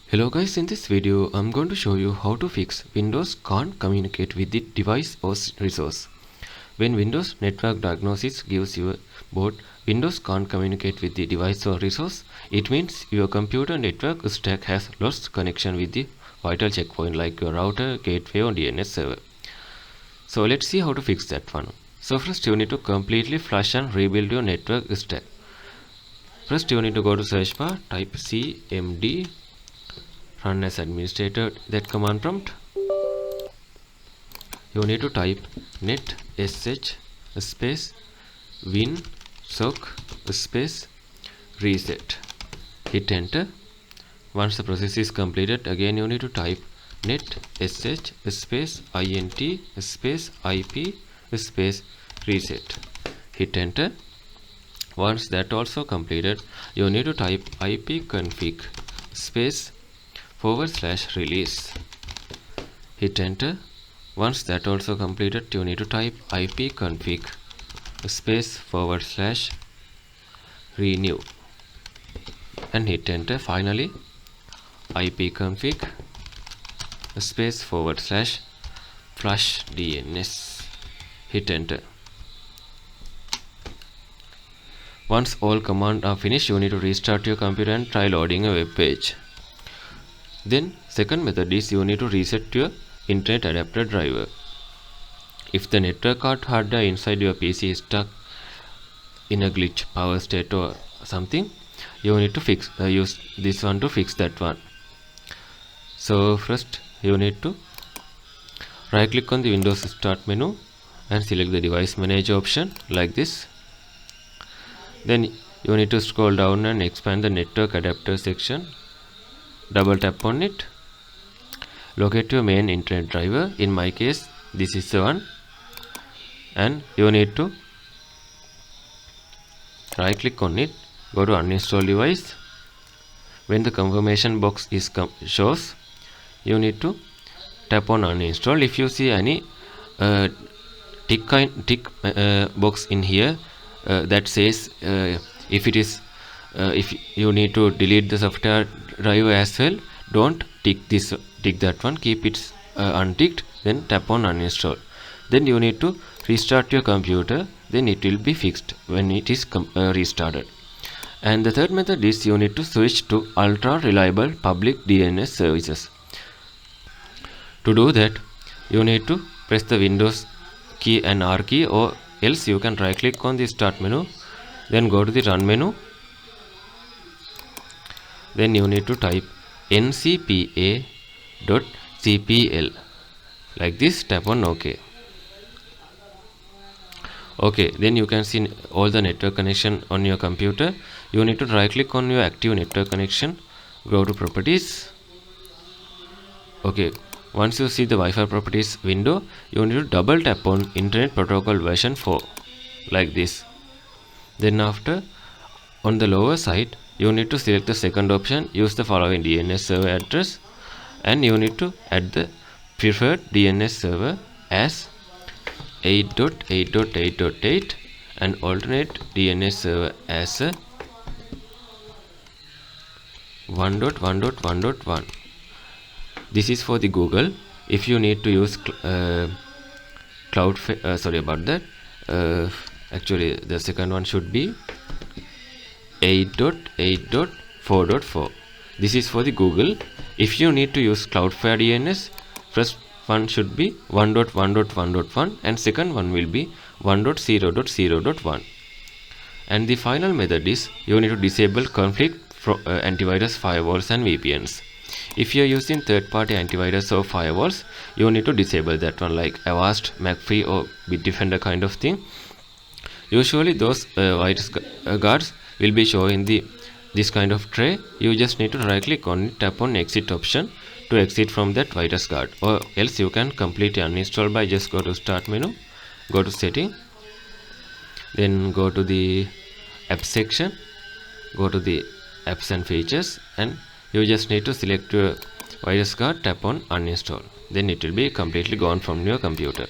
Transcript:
Hello guys, in this video I'm going to show you how to fix Windows can't communicate with the device or resource. When Windows Network Diagnostics gives you a board Windows can't communicate with the device or resource, it means your computer network stack has lost connection with the vital checkpoint like your router, gateway or DNS server. So let's see how to fix that one. So first you need to completely flush and rebuild your network stack. First you need to go to search bar, type cmd, run as administrator, that command prompt. You need to type netsh space winsock space reset. Hit enter. Once the process is completed, again you need to type netsh space int space ip space reset. Hit enter. Once that also completed, you need to type ipconfig space /release. Hit enter. Once that also completed, you need to type ipconfig space /renew and hit enter. Finally, ipconfig space /flush DNS. Hit enter. Once all commands are finished, you need to restart your computer and try loading a web page. Then second method is you need to reset your internet adapter driver. If the network card hard drive inside your PC is stuck in a glitch, power state or something, you need to use this one to fix that one. So first you need to right click on the Windows Start menu and select the device manager option like this. Then you need to scroll down and expand the network adapter section. Double tap on it. Locate your main internet driver. In my case, this is the one. And you need to right click on it. Go to uninstall device. When the confirmation box is shows, you need to tap on uninstall. If you see any tick box in here that says if you need to delete the software drive as well, don't tick that one, keep it unticked, then tap on uninstall. Then you need to restart your computer, then it will be fixed when it is restarted. And the third method is you need to switch to ultra reliable public DNS services. To do that, you need to press the Windows key and R key, or else you can right click on the start menu, then go to the run menu. Then you need to type ncpa.cpl like this, tap on OK. Okay, then you can see all the network connection on your computer. You need to right click on your active network connection, go to properties. Okay, once you see the Wi-Fi properties window, you need to double tap on Internet Protocol version 4 like this. Then after, on the lower side, you need to select the second option, use the following DNS server address, and you need to add the preferred DNS server as 8.8.8.8 and alternate DNS server as 1.1.1.1. This is for the Google. If you need to use actually the second one should be 8.8.4.4. This is for the Google. If you need to use Cloudflare DNS, first one should be 1.1.1.1 and second one will be 1.0.0.1. And the final method is you need to disable conflict antivirus, firewalls and VPNs. If you are using third-party antivirus or firewalls, you need to disable that one, like Avast, McAfee or Bitdefender kind of thing. Usually those virus guards will be shown in this kind of tray. You just need to right click on it, tap on exit option to exit from that virus guard, or else you can completely uninstall by just go to start menu, go to setting, then go to the app section, go to the apps and features, and you just need to select your virus guard, tap on uninstall, then it will be completely gone from your computer.